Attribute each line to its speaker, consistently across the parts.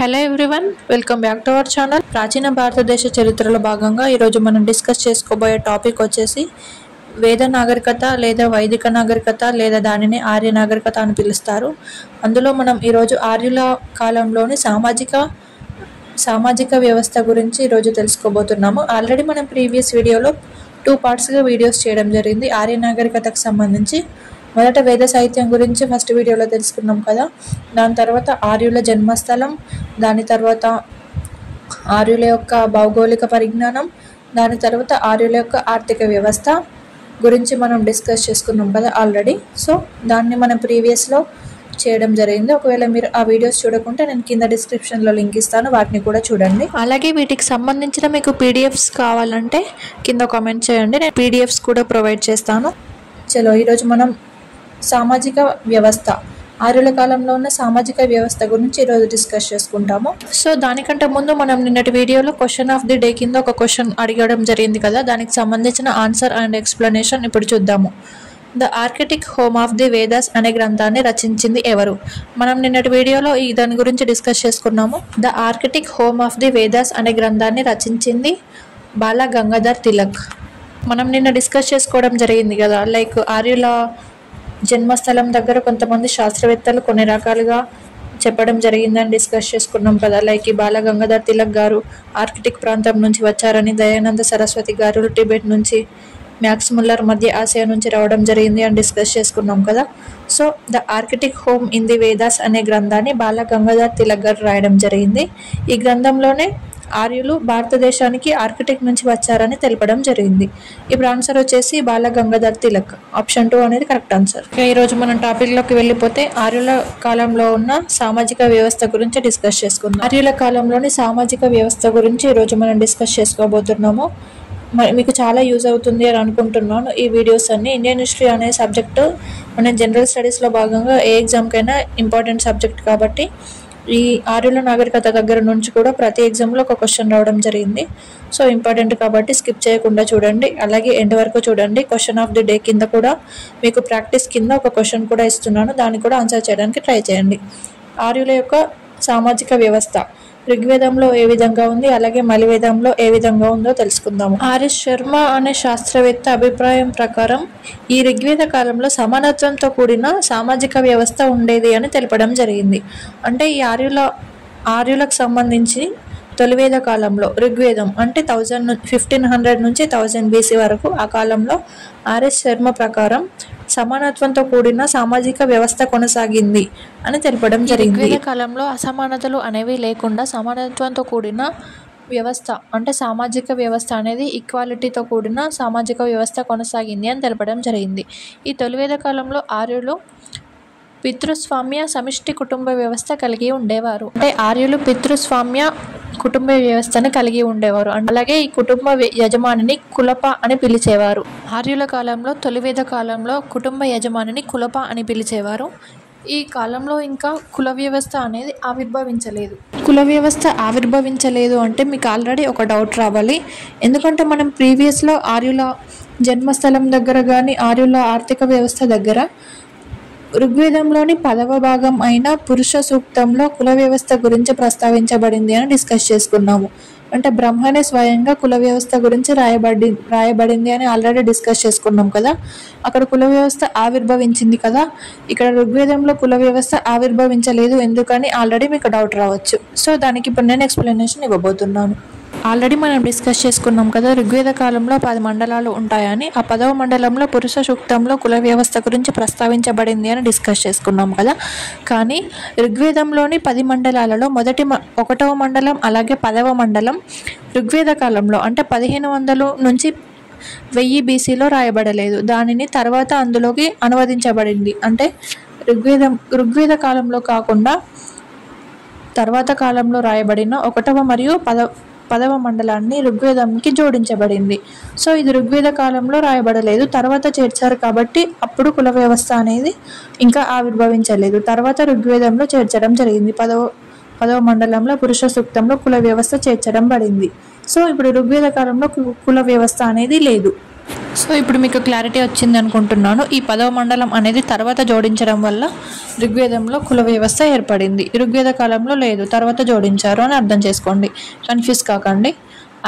Speaker 1: Hello everyone, welcome back to our channel. ప్రాచీన భారతదేశ చరిత్రలో భాగంగా ఈరోజు మనం డిస్కస్ చేసుకోబోయే టాపిక్ వచ్చేసి వేద నాగరికత లేదా వైదిక నాగరికత లేదా దానిని ఆర్య నాగరికత అని పిలుస్తారు. అందులో మనం ఈరోజు ఆర్యుల కాలంలోని సామాజిక వ్యవస్థ గురించి ఈరోజు తెలుసుకోబోతున్నాము. ఆల్రెడీ మనం ప్రీవియస్ వీడియోలో 2 పార్ట్స్గా వీడియోస్ చేయడం జరిగింది. ఆర్య నాగరికతకు సంబంధించి మొదట వేద సాహిత్యం గురించి ఫస్ట్ వీడియోలో తెలుసుకున్నాం కదా. దాని తర్వాత ఆర్యుల జన్మస్థలం, దాని తర్వాత ఆర్యుల యొక్క భౌగోళిక పరిజ్ఞానం, దాని తర్వాత ఆర్యుల యొక్క ఆర్థిక వ్యవస్థ గురించి మనం డిస్కస్ చేసుకున్నాం కదా ఆల్రెడీ. సో దాన్ని మనం ప్రీవియస్లో చేయడం జరిగింది. ఒకవేళ మీరు ఆ వీడియోస్ చూడకుంటే నేను కింద డిస్క్రిప్షన్లో లింక్ ఇస్తాను, వాటిని కూడా చూడండి. అలాగే వీటికి సంబంధించిన మీకు పీడిఎఫ్స్ కావాలంటే కింద కామెంట్ చేయండి, నేను పీడిఎఫ్స్ కూడా ప్రొవైడ్ చేస్తాను. చలో ఈరోజు మనం సామాజిక వ్యవస్థ, ఆర్యుల కాలంలో ఉన్న సామాజిక వ్యవస్థ గురించి ఈరోజు డిస్కస్ చేసుకుంటాము. సో దానికంటే ముందు మనం నిన్నటి వీడియోలో క్వశ్చన్ ఆఫ్ ది డే కింద ఒక క్వశ్చన్ అడగడం జరిగింది కదా, దానికి సంబంధించిన ఆన్సర్ అండ్ ఎక్స్ప్లెనేషన్ ఇప్పుడు చూద్దాము. The Arctic home of the Vedas అనే గ్రంథాన్ని రచించింది ఎవరు? మనం నిన్నటి వీడియోలో దాని గురించి డిస్కస్ చేసుకున్నాము. The Arctic home of the Vedas అనే గ్రంథాన్ని రచించింది బాల గంగాధర్ తిలక్. మనం నిన్న డిస్కస్ చేసుకోవడం జరిగింది కదా, లైక్ ఆర్యుల జన్మస్థలం దగ్గర కొంతమంది శాస్త్రవేత్తలు కొన్ని రకాలుగా చెప్పడం జరిగిందని డిస్కస్ చేసుకున్నాం కదా. లైక్ ఈ బాల గంగాధర్ తిలక్ గారు ఆర్కిటిక్ ప్రాంతం నుంచి వచ్చారని, దయానంద సరస్వతి గారు టిబెట్ నుంచి, మ్యాక్స్ ముల్లర్ మధ్య ఆసియా నుంచి రావడం జరిగింది అని డిస్కస్ చేసుకున్నాం కదా. So the Arctic home in the Vedas అనే గ్రంథాన్ని బాల గంగాధర్ తిలక్ గారు రాయడం జరిగింది. ఈ గ్రంథంలోనే ఆర్యులు భారతదేశానికి ఆర్కిటిక్ నుంచి వచ్చారని తెలపడం జరిగింది. ఇప్పుడు ఆన్సర్ వచ్చేసి బాల గంగాధర్ తిలక్, ఆప్షన్ 2 అనేది కరెక్ట్ ఆన్సర్. ఈరోజు మనం టాపిక్లోకి వెళ్ళిపోతే ఆర్యుల కాలంలో ఉన్న సామాజిక వ్యవస్థ గురించి డిస్కస్ చేసుకుందాం. ఆర్యుల కాలంలోని సామాజిక వ్యవస్థ గురించి ఈరోజు మనం డిస్కస్ చేసుకోబోతున్నాము. మీకు చాలా యూజ్ అవుతుంది అని అనుకుంటున్నాను ఈ వీడియోస్ అన్ని. ఇండియన్ హిస్టరీ అనే సబ్జెక్టు మన జనరల్ స్టడీస్లో భాగంగా ఏ ఎగ్జామ్కైనా ఇంపార్టెంట్ సబ్జెక్ట్ కాబట్టి ఈ ఆర్యుల నాగరికత దగ్గర నుంచి కూడా ప్రతి ఎగ్జామ్లో ఒక క్వశ్చన్ రావడం జరిగింది. సో ఇంపార్టెంట్ కాబట్టి స్కిప్ చేయకుండా చూడండి, అలాగే ఎండ్ వరకు చూడండి. క్వశ్చన్ ఆఫ్ ది డే కింద కూడా మీకు ప్రాక్టీస్ కింద ఒక క్వశ్చన్ కూడా ఇస్తున్నాను, దాన్ని కూడా ఆన్సర్ చేయడానికి ట్రై చేయండి. ఆర్యుల యొక్క సామాజిక వ్యవస్థ ఋగ్వేదంలో ఏ విధంగా ఉంది, అలాగే మలివేదంలో ఏ విధంగా ఉందో తెలుసుకుందాము. ఆర్ఎస్ శర్మ అనే శాస్త్రవేత్త అభిప్రాయం ప్రకారం ఈ ఋగ్వేద కాలంలో సమానత్వంతో కూడిన సామాజిక వ్యవస్థ ఉండేది అని తెలపడం జరిగింది. అంటే ఈ ఆర్యులకు సంబంధించి తొలివేద కాలంలో ఋగ్వేదం అంటే 1500 నుంచి 1000 BC వరకు ఆ కాలంలో ఆర్ఎస్ శర్మ ప్రకారం సమానత్వంతో కూడిన సామాజిక వ్యవస్థ కొనసాగింది అని తెలపడం జరిగింది. ఋగ్వేద కాలంలో అసమానతలు అనేవి లేకుండా సమానత్వంతో కూడిన వ్యవస్థ అంటే సామాజిక వ్యవస్థ అనేది ఈక్వాలిటీతో కూడిన సామాజిక వ్యవస్థ కొనసాగింది అని తెలపడం జరిగింది. ఈ తొలివేద కాలంలో ఆర్యులు పితృస్వామ్య సమిష్టి కుటుంబ వ్యవస్థ కలిగి ఉండేవారు. అంటే ఆర్యులు పితృస్వామ్య కుటుంబ వ్యవస్థను కలిగి ఉండేవారు. అలాగే ఈ కుటుంబ యజమానిని కులప అని పిలిచేవారు. ఆర్యుల కాలంలో తొలివేద కాలంలో కుటుంబ యజమానిని కులప అని పిలిచేవారు. ఈ కాలంలో ఇంకా కుల వ్యవస్థ అనేది ఆవిర్భవించలేదు. కుల వ్యవస్థ ఆవిర్భవించలేదు అంటే మీకు ఆల్రెడీ ఒక డౌట్ రావాలి. ఎందుకంటే మనం ప్రీవియస్లో ఆర్యుల జన్మస్థలం దగ్గర కానీ ఆర్యుల ఆర్థిక వ్యవస్థ దగ్గర ఋగ్వేదంలోని 10వ భాగం అయిన పురుష సూక్తంలో కుల వ్యవస్థ గురించి ప్రస్తావించబడింది అని డిస్కస్ చేసుకున్నాము. అంటే బ్రహ్మనే స్వయంగా కుల వ్యవస్థ గురించి రాయబడింది అని ఆల్రెడీ డిస్కస్ చేసుకున్నాం కదా. అక్కడ కుల వ్యవస్థ ఆవిర్భవించింది కదా, ఇక్కడ ఋగ్వేదంలో కుల వ్యవస్థ ఆవిర్భవించలేదు ఎందుకని ఆల్రెడీ మీకు డౌట్ రావచ్చు. సో దానికి ఇప్పుడు నేను ఎక్స్ప్లెనేషన్ ఇవ్వబోతున్నాను. ఆల్రెడీ మనం డిస్కస్ చేసుకున్నాం కదా, ఋగ్వేద కాలంలో 10 మండలాలు ఉంటాయని. ఆ 10వ మండలంలో పురుష సూక్తంలో కుల వ్యవస్థ గురించి ప్రస్తావించబడింది అని డిస్కస్ చేసుకున్నాం కదా. కానీ ఋగ్వేదంలోని 10 మండలాలలో 1వ మండలం అలాగే 10వ మండలం ఋగ్వేద కాలంలో అంటే 1500 నుంచి 1000 BCలో రాయబడలేదు. దానిని తర్వాత అందులోకి అనువదించబడింది. అంటే ఋగ్వేద కాలంలో కాకుండా తర్వాత కాలంలో రాయబడిన 1వ మరియు 10వ మండలాన్ని ఋగ్వేదంకి జోడించబడింది. సో ఇది ఋగ్వేద కాలంలో రాయబడలేదు, తర్వాత చేర్చారు కాబట్టి అప్పుడు కుల వ్యవస్థ అనేది ఇంకా ఆవిర్భవించలేదు. తర్వాత ఋగ్వేదంలో చేర్చడం జరిగింది. 10వ మండలంలో పురుష సూక్తంలో కుల వ్యవస్థ చేర్చడం పడింది. సో ఇప్పుడు ఋగ్వేద కాలంలో కుల వ్యవస్థ అనేది లేదు. సో ఇప్పుడు మీకు క్లారిటీ వచ్చింది అనుకుంటున్నాను. ఈ 10వ మండలం అనేది తర్వాత జోడించడం వల్ల ఋగ్వేదంలో కుల వ్యవస్థ ఏర్పడింది. ఋగ్వేద కాలంలో లేదు, తర్వాత జోడించారు అని అర్థం చేసుకోండి, కన్ఫ్యూజ్ కాకండి.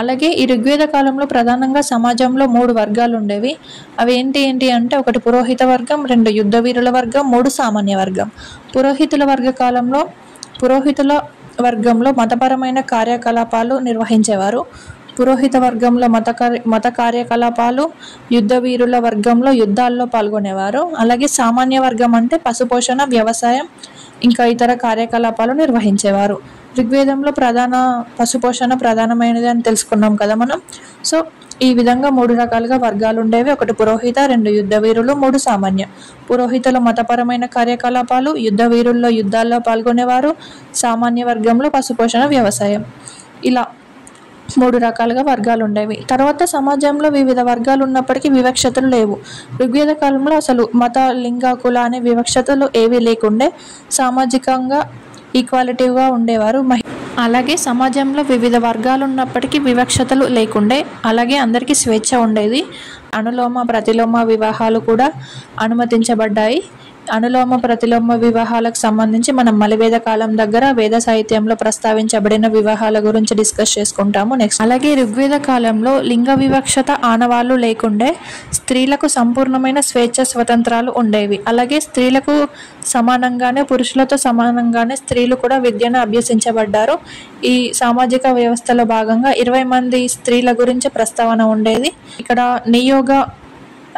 Speaker 1: అలాగే ఈ ఋగ్వేద కాలంలో ప్రధానంగా సమాజంలో 3 వర్గాలు ఉండేవి. అవి ఏంటి అంటే 1 పురోహిత వర్గం, 2 యుద్ధ వీరుల వర్గం, 3 సామాన్య వర్గం. పురోహితుల వర్గంలో మతపరమైన కార్యకలాపాలు నిర్వహించేవారు. పురోహిత వర్గంలో మత కార్యకలాపాలు, యుద్ధ వీరుల వర్గంలో యుద్ధాల్లో పాల్గొనేవారు. అలాగే సామాన్య వర్గం అంటే పశుపోషణ, వ్యవసాయం ఇంకా ఇతర కార్యకలాపాలు నిర్వహించేవారు. ఋగ్వేదంలో పశుపోషణ ప్రధానమైనది అని తెలుసుకున్నాం కదా మనం. సో ఈ విధంగా 3 రకాలుగా వర్గాలు ఉండేవి. 1 పురోహిత, 2 యుద్ధ వీరులు, 3 సామాన్య. పురోహితుల మతపరమైన కార్యకలాపాలు, యుద్ధ వీరుల్లో యుద్ధాల్లో పాల్గొనేవారు, సామాన్య వర్గంలో పశుపోషణ, వ్యవసాయం. ఇలా 3 రకాలుగా వర్గాలు ఉండేవి. తర్వాత సమాజంలో వివిధ వర్గాలు ఉన్నప్పటికీ వివక్షతలు లేవు. ఋగ్వేద కాలంలో అసలు మత, లింగ, కుల అనే వివక్షతలు ఏవీ లేకుండే సామాజికంగా ఈక్వాలిటీగా ఉండేవారు. అలాగే సమాజంలో వివిధ వర్గాలు ఉన్నప్పటికీ వివక్షతలు లేకుండే, అలాగే అందరికీ స్వేచ్ఛ ఉండేది. అనులోమ ప్రతిలోమ వివాహాలు కూడా అనుమతించబడ్డాయి. అనులోమ ప్రతిలోమ వివాహాలకు సంబంధించి మనం మలివేద కాలం దగ్గర వేద సాహిత్యంలో ప్రస్తావించబడిన వివాహాల గురించి డిస్కస్ చేసుకుంటాము నెక్స్ట్. అలాగే ఋగ్వేద కాలంలో లింగ వివక్షత ఆనవాళ్లు లేకుండే, స్త్రీలకు సంపూర్ణమైన స్వేచ్ఛ స్వతంత్రాలు ఉండేవి. అలాగే స్త్రీలకు సమానంగానే పురుషులతో సమానంగానే స్త్రీలు కూడా విద్యను అభ్యసించబడ్డారు. ఈ సామాజిక వ్యవస్థలో భాగంగా 20 మంది స్త్రీల గురించి ప్రస్తావన ఉండేది. ఇక్కడ నియోగ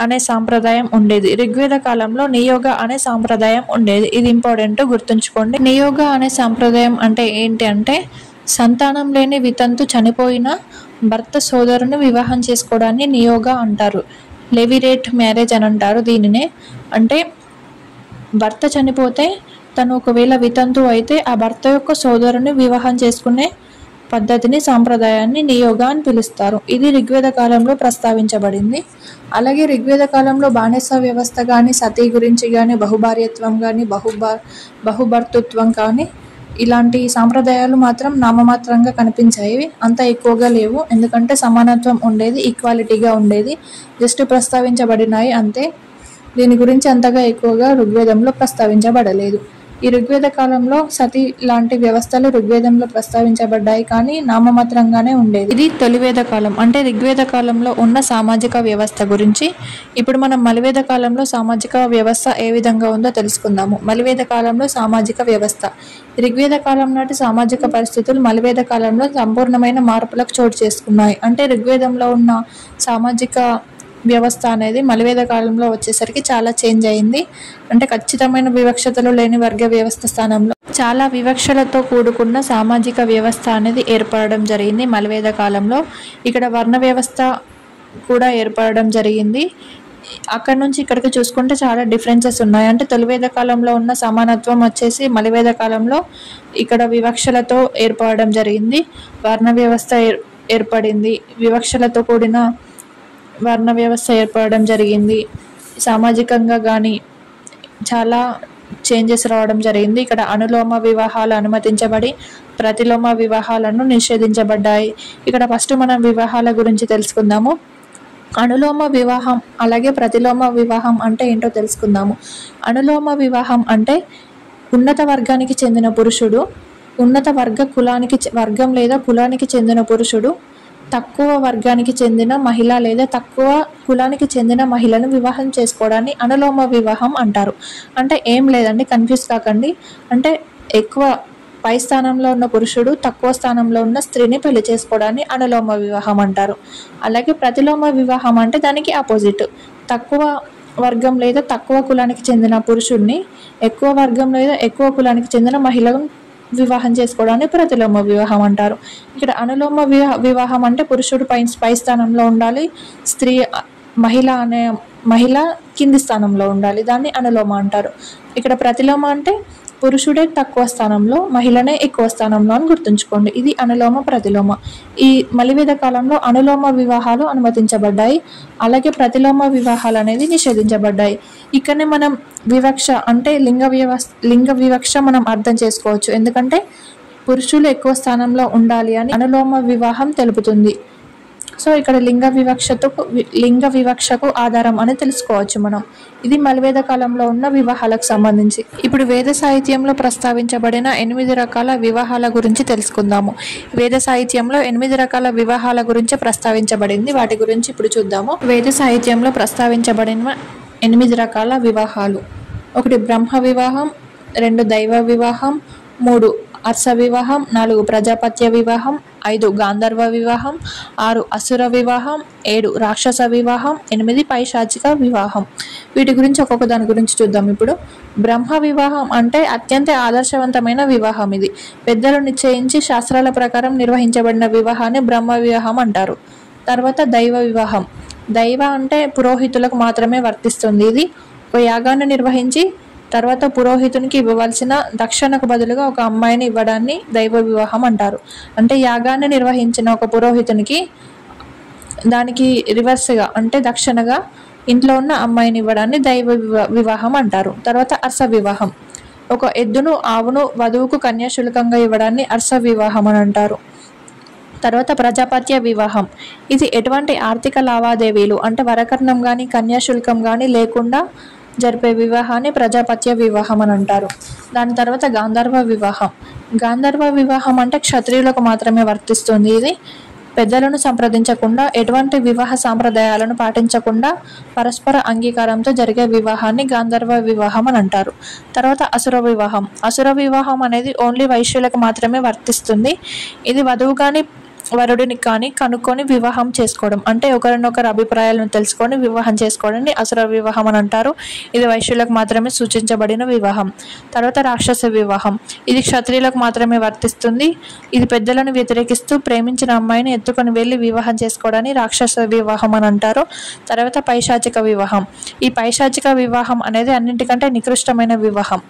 Speaker 1: అనే సాంప్రదాయం ఉండేది. ఋగ్వేద కాలంలో నియోగ అనే సాంప్రదాయం ఉండేది. ఇది ఇంపార్టెంట్, గుర్తుంచుకోండి. నియోగ అనే సాంప్రదాయం అంటే ఏంటి అంటే సంతానం లేని వితంతు చనిపోయిన భర్త సోదరుని వివాహం చేసుకోవడాన్ని నియోగ అంటారు. లెవిరేట్ మ్యారేజ్ అని అంటారు దీనినే. అంటే భర్త చనిపోతే తను ఒకవేళ వితంతు అయితే ఆ భర్త యొక్క సోదరుని వివాహం చేసుకునే పద్ధతిని, సాంప్రదాయాన్ని నియోగ అని పిలుస్తారు. ఇది ఋగ్వేద కాలంలో ప్రస్తావించబడింది. అలాగే ఋగ్వేద కాలంలో బానిస వ్యవస్థ కానీ, సతీ గురించి కానీ, బహుభార్యత్వం కానీ, బహుభర్తృత్వం కానీ ఇలాంటి సాంప్రదాయాలు మాత్రం నామమాత్రంగా కనిపించాయి, అంత ఎక్కువగా లేవు. ఎందుకంటే సమానత్వం ఉండేది, ఈక్వాలిటీగా ఉండేది, జస్ట్ ప్రస్తావించబడినాయి అంతే. దీని గురించి అంతగా ఎక్కువగా ఋగ్వేదంలో ప్రస్తావించబడలేదు. ఈ ఋగ్వేద కాలంలో సతీ లాంటి వ్యవస్థలు ఋగ్వేదంలో ప్రస్తావించబడ్డాయి, కానీ నామమాత్రంగానే ఉండేది. ఇది తొలివేద కాలం, అంటే ఋగ్వేద కాలంలో ఉన్న సామాజిక వ్యవస్థ గురించి. ఇప్పుడు మనం మలివేద కాలంలో సామాజిక వ్యవస్థ ఏ విధంగా ఉందో తెలుసుకుందాము. మలివేద కాలంలో సామాజిక వ్యవస్థ. ఋగ్వేద కాలం నాటి సామాజిక పరిస్థితులు మలివేద కాలంలో సంపూర్ణమైన మార్పులకు చోటు చేసుకున్నాయి. అంటే ఋగ్వేదంలో ఉన్న సామాజిక వ్యవస్థ అనేది మలివేద కాలంలో వచ్చేసరికి చాలా చేంజ్ అయింది. అంటే ఖచ్చితమైన వివక్షతలు లేని వర్గ వ్యవస్థ స్థానంలో చాలా వివక్షలతో కూడుకున్న సామాజిక వ్యవస్థ అనేది ఏర్పడడం జరిగింది మలివేద కాలంలో. ఇక్కడ వర్ణ వ్యవస్థ కూడా ఏర్పడడం జరిగింది. అక్కడ నుంచి ఇక్కడికి చూసుకుంటే చాలా డిఫరెన్సెస్ ఉన్నాయి. అంటే తొలివేద కాలంలో ఉన్న సమానత్వం వచ్చేసి మలివేద కాలంలో ఇక్కడ వివక్షలతో ఏర్పడడం జరిగింది. వర్ణ వ్యవస్థ ఏర్పడింది, వివక్షలతో కూడిన వర్ణ వ్యవస్థ ఏర్పడడం జరిగింది. సామాజికంగా కానీ చాలా చేంజెస్ రావడం జరిగింది. ఇక్కడ అనులోమ వివాహాలు అనుమతించబడి ప్రతిలోమ వివాహాలను నిషేధించబడ్డాయి. ఇక్కడ ఫస్ట్ మనం వివాహాల గురించి తెలుసుకుందాము. అనులోమ వివాహం అలాగే ప్రతిలోమ వివాహం అంటే ఏంటో తెలుసుకుందాము. అనులోమ వివాహం అంటే ఉన్నత వర్గానికి చెందిన పురుషుడు, ఉన్నత వర్గం లేదా కులానికి చెందిన పురుషుడు తక్కువ వర్గానికి చెందిన మహిళ లేదా తక్కువ కులానికి చెందిన మహిళను వివాహం చేసుకోవడాన్ని అనులోమ వివాహం అంటారు. అంటే ఏం లేదండి, కన్ఫ్యూజ్ కాకండి. అంటే ఎక్కువ పై స్థానంలో ఉన్న పురుషుడు తక్కువ స్థానంలో ఉన్న స్త్రీని పెళ్లి చేసుకోవడాన్ని అనులోమ వివాహం అంటారు. అలాగే ప్రతిలోమ వివాహం అంటే దానికి ఆపోజిట్. తక్కువ వర్గం లేదా తక్కువ కులానికి చెందిన పురుషుడిని ఎక్కువ వర్గం లేదా ఎక్కువ కులానికి చెందిన మహిళను వివాహం చేసుకోవడాన్ని ప్రతిలోమ వివాహం అంటారు. ఇక్కడ అనులోమ వివాహం అంటే పురుషుడు పై స్థానంలో ఉండాలి, మహిళ కింది స్థానంలో ఉండాలి, దాన్ని అనులోమ అంటారు. ఇక్కడ ప్రతిలోమ అంటే పురుషుడే తక్కువ స్థానంలో, మహిళనే ఎక్కువ స్థానంలో అని గుర్తుంచుకోండి. ఇది అనులోమ ప్రతిలోమ. ఈ మలివేద కాలంలో అనులోమ వివాహాలు అనుమతించబడ్డాయి, అలాగే ప్రతిలోమ వివాహాలు అనేది నిషేధించబడ్డాయి. ఇక్కడనే మనం వివక్ష అంటే లింగ వివక్ష మనం అర్థం చేసుకోవచ్చు. ఎందుకంటే పురుషులు ఎక్కువ స్థానంలో ఉండాలి అని అనులోమ వివాహం తెలుపుతుంది. సో ఇక్కడ లింగ వివక్షకు ఆధారం అని తెలుసుకోవచ్చు మనం. ఇది మలివేద కాలంలో ఉన్న వివాహాలకు సంబంధించి. ఇప్పుడు వేద సాహిత్యంలో ప్రస్తావించబడిన 8 రకాల వివాహాల గురించి తెలుసుకుందాము. వేద సాహిత్యంలో 8 రకాల వివాహాల గురించి ప్రస్తావించబడింది. వాటి గురించి ఇప్పుడు చూద్దాము. వేద సాహిత్యంలో ప్రస్తావించబడిన 8 రకాల వివాహాలు: 1 బ్రహ్మ వివాహం, 2 దైవ వివాహం, 3 అర్స వివాహం, 4 ప్రజాపత్య వివాహం, 5 గాంధర్వ వివాహం, 6 అసుర వివాహం, 7 రాక్షస వివాహం, 8 పైశాచిక వివాహం. వీటి గురించి ఒక్కొక్క దాని గురించి చూద్దాం. ఇప్పుడు బ్రహ్మ వివాహం అంటే అత్యంత ఆదర్శవంతమైన వివాహం. ఇది పెద్దలు నిశ్చయించి శాస్త్రాల ప్రకారం నిర్వహించబడిన వివాహాన్ని బ్రహ్మ వివాహం అంటారు. తర్వాత దైవ వివాహం. దైవ అంటే పురోహితులకు మాత్రమే వర్తిస్తుంది. ఇది ఒక యాగాన్ని నిర్వహించి తర్వాత పురోహితునికి ఇవ్వవలసిన దక్షిణకు బదులుగా ఒక అమ్మాయిని ఇవ్వడాన్ని దైవ వివాహం అంటారు. అంటే యాగాన్ని నిర్వహించిన ఒక పురోహితునికి దానికి రివర్స్గా అంటే దక్షిణగా ఇంట్లో ఉన్న అమ్మాయిని ఇవ్వడాన్ని దైవ వివాహం అంటారు. తర్వాత అర్స వివాహం. ఒక ఎద్దును ఆవును వధువుకు కన్యాశుల్కంగా ఇవ్వడాన్ని అర్స వివాహం అని అంటారు. తర్వాత ప్రజాపత్య వివాహం. ఇది ఎటువంటి ఆర్థిక లావాదేవీలు అంటే వరకట్నం కానీ కన్యాశుల్కం కానీ లేకుండా జరిపే వివాహాన్ని ప్రజాపత్య వివాహం అని అంటారు. దాని తర్వాత గాంధర్వ వివాహం. గాంధర్వ వివాహం అంటే క్షత్రియులకు మాత్రమే వర్తిస్తుంది. ఇది పెద్దలను సంప్రదించకుండా ఎటువంటి వివాహ సాంప్రదాయాలను పాటించకుండా పరస్పర అంగీకారంతో జరిగే వివాహాన్ని గాంధర్వ వివాహం అని అంటారు. తర్వాత అసుర వివాహం. అసుర వివాహం అనేది ఓన్లీ వైశ్యులకు మాత్రమే వర్తిస్తుంది. ఇది వధువు కానీ వరుడిని కానీ కనుక్కొని వివాహం చేసుకోవడం అంటే ఒకరినొకరు అభిప్రాయాలను తెలుసుకొని వివాహం చేసుకోవడాన్ని అసుర వివాహం అని అంటారు. ఇది వైశ్యులకు మాత్రమే సూచించబడిన వివాహం. తర్వాత రాక్షస వివాహం. ఇది క్షత్రియులకు మాత్రమే వర్తిస్తుంది. ఇది పెద్దలను వ్యతిరేకిస్తూ ప్రేమించిన అమ్మాయిని ఎత్తుకొని వెళ్ళి వివాహం చేసుకోవడాన్ని రాక్షస వివాహం అని అంటారు. తర్వాత పైశాచిక వివాహం. ఈ పైశాచిక వివాహం అనేది అన్నింటికంటే నికృష్టమైన వివాహం.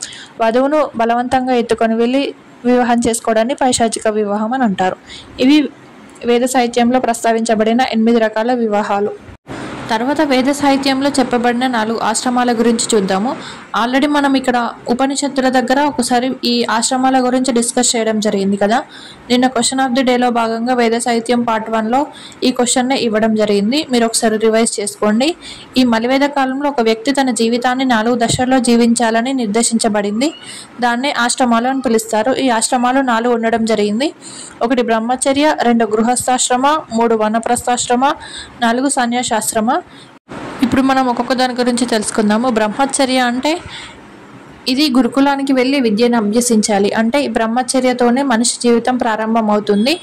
Speaker 1: వధువును బలవంతంగా ఎత్తుకొని వెళ్ళి వివాహం చేసుకోవడాన్ని పైశాచిక వివాహం అని అంటారు. ఇవి వేద సాహిత్యంలో ప్రస్తావించబడిన 8 రకాల వివాహాలు. తర్వాత వేద సాహిత్యంలో చెప్పబడిన 4 ఆశ్రమాల గురించి చూద్దాము. ఆల్రెడీ మనం ఇక్కడ ఉపనిషత్తుల దగ్గర ఒకసారి ఈ ఆశ్రమాల గురించి డిస్కస్ చేయడం జరిగింది కదా. నిన్న క్వశ్చన్ ఆఫ్ ది డేలో భాగంగా వేద సాహిత్యం పార్ట్ 1లో ఈ క్వశ్చన్నే ఇవ్వడం జరిగింది. మీరు ఒకసారి రివైజ్ చేసుకోండి. ఈ మలివేద కాలంలో ఒక వ్యక్తి తన జీవితాన్ని 4 దశల్లో జీవించాలని నిర్దేశించబడింది. దాన్నే ఆశ్రమాలు అని పిలుస్తారు. ఈ ఆశ్రమాలు 4 ఉండడం జరిగింది. 1 బ్రహ్మచర్య, 2 గృహస్థాశ్రమ, 3 వనప్రస్థాశ్రమ, 4 సన్యాసాశ్రమ. ఇప్పుడు మనం ఒక్కొక్క దాని గురించి తెలుసుకుందాము. బ్రహ్మచర్య అంటే ఇది గురుకులానికి వెళ్ళి విద్యను అభ్యసించాలి. అంటే ఈ బ్రహ్మచర్యతోనే మనిషి జీవితం ప్రారంభం అవుతుంది.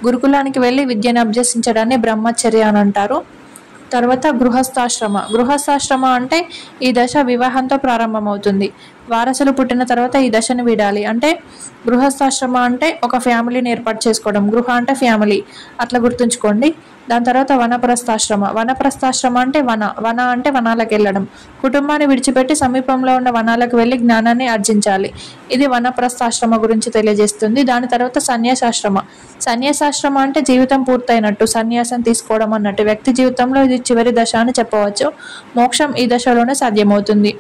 Speaker 1: గురుకులానికి వెళ్ళి విద్యను అభ్యసించడాన్ని బ్రహ్మచర్య అని అంటారు. తర్వాత గృహస్థాశ్రమ అంటే ఈ దశ వివాహంతో ప్రారంభమవుతుంది. వారసులు పుట్టిన తర్వాత ఈ దశను వీడాలి. అంటే గృహస్థాశ్రమ అంటే ఒక ఫ్యామిలీని ఏర్పాటు చేసుకోవడం. గృహ అంటే ఫ్యామిలీ, అట్లా గుర్తుంచుకోండి. దాని తర్వాత వనప్రస్థాశ్రమ అంటే వన అంటే వనాలకు వెళ్ళడం. కుటుంబాన్ని విడిచిపెట్టి సమీపంలో ఉన్న వనాలకు వెళ్ళి జ్ఞానాన్ని ఆర్జించాలి. ఇది వనప్రస్థాశ్రమ గురించి తెలియజేస్తుంది. దాని తర్వాత సన్యాసాశ్రమ అంటే జీవితం పూర్తయినట్టు, సన్యాసం తీసుకోవడం అన్నట్టు. వ్యక్తి జీవితంలో ఇది చివరి దశ అని చెప్పవచ్చు. మోక్షం ఈ దశలోనే సాధ్యమవుతుంది.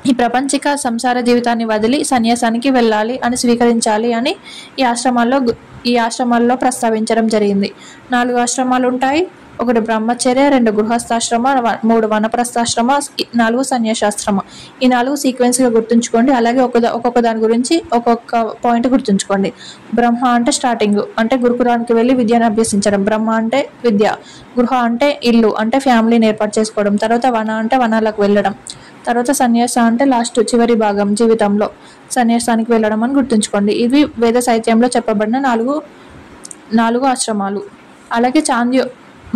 Speaker 1: ఈ ప్రపంచిక సంసార జీవితాన్ని వదిలి సన్యాసానికి వెళ్ళాలి అని స్వీకరించాలి అని ఈ ఆశ్రమాల్లో ప్రస్తావించడం జరిగింది. 4 ఆశ్రమాలు ఉంటాయి. 1 బ్రహ్మచర్య, 2 గృహస్థాశ్రమ, 3 వనప్రస్థాశ్రమ, 4 సన్యాసాశ్రమ. ఈ 4 సీక్వెన్స్గా గుర్తుంచుకోండి. అలాగే ఒక్కొక్క దాని గురించి ఒక్కొక్క పాయింట్ గుర్తుంచుకోండి. బ్రహ్మ అంటే స్టార్టింగ్, అంటే గురుకులానికి వెళ్ళి విద్యను అభ్యసించడం. బ్రహ్మ అంటే విద్య. గృహ అంటే ఇల్లు, అంటే ఫ్యామిలీని ఏర్పాటు చేసుకోవడం. తర్వాత వన అంటే వనాలకు వెళ్ళడం. తర్వాత సన్యాస అంటే లాస్ట్ చివరి భాగం జీవితంలో సన్యాసానికి వెళ్ళడం అని గుర్తుంచుకోండి. ఇవి వేద సాహిత్యంలో చెప్పబడిన 4 ఆశ్రమాలు. అలాగే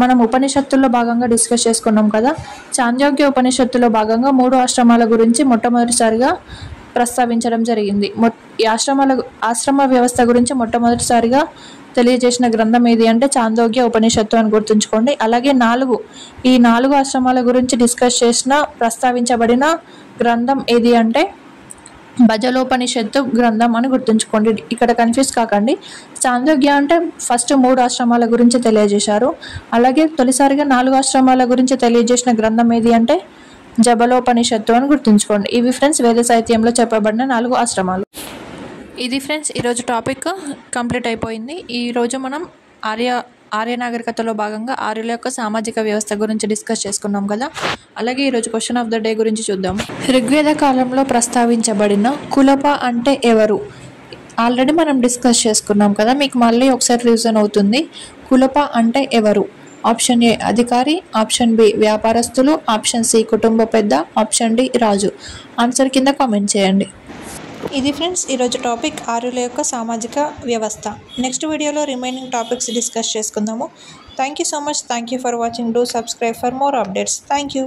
Speaker 1: మనం ఉపనిషత్తుల్లో భాగంగా డిస్కస్ చేసుకున్నాం కదా. చాంద్యోగ్య ఉపనిషత్తులో భాగంగా 3 ఆశ్రమాల గురించి మొట్టమొదటిసారిగా ప్రస్తావించడం జరిగింది. ఈ ఆశ్రమ వ్యవస్థ గురించి మొట్టమొదటిసారిగా తెలియజేసిన గ్రంథం ఏది అంటే చాందోగ్య ఉపనిషత్తు అని గుర్తుంచుకోండి. అలాగే ఈ 4 ఆశ్రమాల గురించి డిస్కస్ చేసిన ప్రస్తావించబడిన గ్రంథం ఏది అంటే భజలోపనిషత్తు గ్రంథం అని గుర్తుంచుకోండి. ఇక్కడ కన్ఫ్యూజ్ కాకండి. చాందోగ్య అంటే ఫస్ట్ 3 ఆశ్రమాల గురించి తెలియజేశారు. అలాగే తొలిసారిగా 4 ఆశ్రమాల గురించి తెలియజేసిన గ్రంథం ఏది అంటే జబలోపనిషత్తు అని గుర్తుంచుకోండి. ఇవి ఫ్రెండ్స్ వేద సాహిత్యంలో చెప్పబడిన 4 ఆశ్రమాలు. ఇది ఫ్రెండ్స్ ఈరోజు టాపిక్ కంప్లీట్ అయిపోయింది. ఈరోజు మనం ఆర్య నాగరికతలో భాగంగా ఆర్యుల యొక్క సామాజిక వ్యవస్థ గురించి డిస్కస్ చేసుకున్నాం కదా. అలాగే ఈరోజు క్వశ్చన్ ఆఫ్ ద డే గురించి చూద్దాం. ఋగ్వేద కాలంలో ప్రస్తావించబడిన కులప అంటే ఎవరు? ఆల్రెడీ మనం డిస్కస్ చేసుకున్నాం కదా, మీకు మళ్ళీ ఒకసారి రివిజన్ అవుతుంది. కులప అంటే ఎవరు? ఆప్షన్ ఏ అధికారి, ఆప్షన్ బి వ్యాపారస్తులు, ఆప్షన్ సి కుటుంబ పెద్ద, ఆప్షన్ డి రాజు. ఆన్సర్ కింద కామెంట్ చేయండి. ఇది ఫ్రెండ్స్ ఈరోజు టాపిక్ ఆర్యుల యొక్క సామాజిక వ్యవస్థ. నెక్స్ట్ వీడియోలో రిమైనింగ్ టాపిక్స్ డిస్కస్ చేసుకుందాము. Thank you so much. Thank you for watching. Do subscribe for more updates. Thank you.